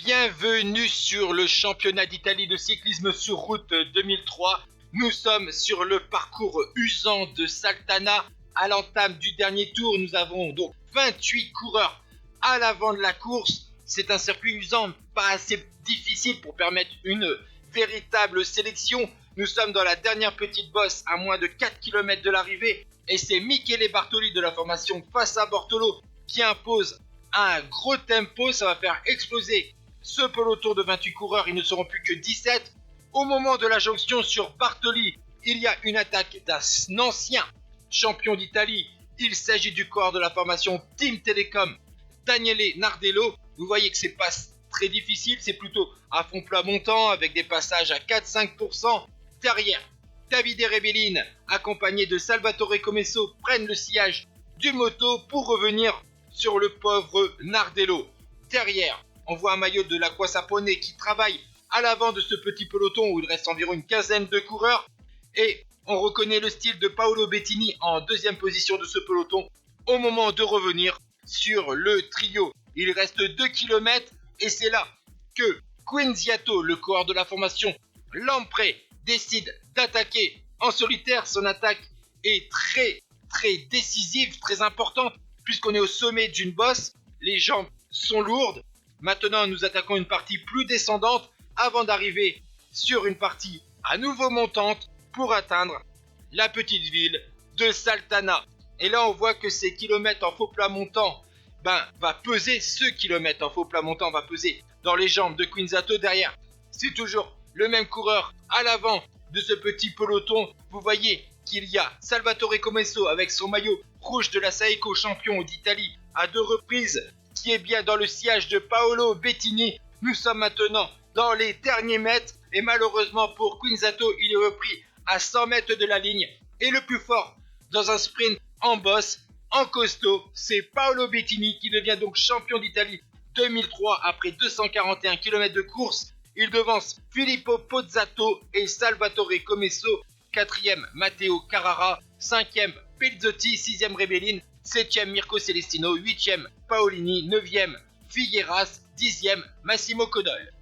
Bienvenue sur le championnat d'Italie de cyclisme sur route 2003. Nous sommes sur le parcours usant de Saltana. À l'entame du dernier tour, nous avons donc 28 coureurs à l'avant de la course. C'est un circuit usant, pas assez difficile pour permettre une véritable sélection. Nous sommes dans la dernière petite bosse à moins de 4 km de l'arrivée. Et c'est Michele Bartoli de la formation Fassa Bortolo qui impose un gros tempo. Ça va faire exploser ce peloton de 28 coureurs. Ils ne seront plus que 17. Au moment de la jonction sur Bartoli, il y a une attaque d'un ancien champion d'Italie. Il s'agit du corps de la formation Team Telecom, Daniele Nardello. Vous voyez que c'est pas très difficile, c'est plutôt à fond plat montant avec des passages à 4-5%. Derrière, Davide Rebellin, accompagné de Salvatore Comesso, prennent le sillage du moto pour revenir sur le pauvre Nardello. Derrière, on voit un maillot de l'Aqua Sapone qui travaille à l'avant de ce petit peloton où il reste environ une quinzaine de coureurs. Et on reconnaît le style de Paolo Bettini en deuxième position de ce peloton au moment de revenir sur le trio. Il reste 2 km et c'est là que Quinziato, le coureur de la formation Lampre, décide d'attaquer en solitaire. Son attaque est très décisive, très importante puisqu'on est au sommet d'une bosse. Les jambes sont lourdes. Maintenant, nous attaquons une partie plus descendante avant d'arriver sur une partie à nouveau montante pour atteindre la petite ville de Saltana. Et là, on voit que ces kilomètres en faux plat montant va peser, ce kilomètre en faux plat montant va peser dans les jambes de Quinziato. Derrière, c'est toujours le même coureur à l'avant de ce petit peloton. Vous voyez qu'il y a Salvatore Comesso avec son maillot rouge de la Saeco, champion d'Italie à 2 reprises, qui est bien dans le sillage de Paolo Bettini. Nous sommes maintenant dans les derniers mètres et malheureusement pour Quinziato, il est repris à 100 mètres de la ligne. Et le plus fort dans un sprint en bosse, en costaud, c'est Paolo Bettini qui devient donc champion d'Italie 2003 après 241 km de course. Il devance Filippo Pozzato et Salvatore Comesso. 4e Matteo Carrara, 5e Pizzotti, 6e Rebellin, 7e Mirko Celestino, 8e Paolini, 9e Figueras, 10e Massimo Codol.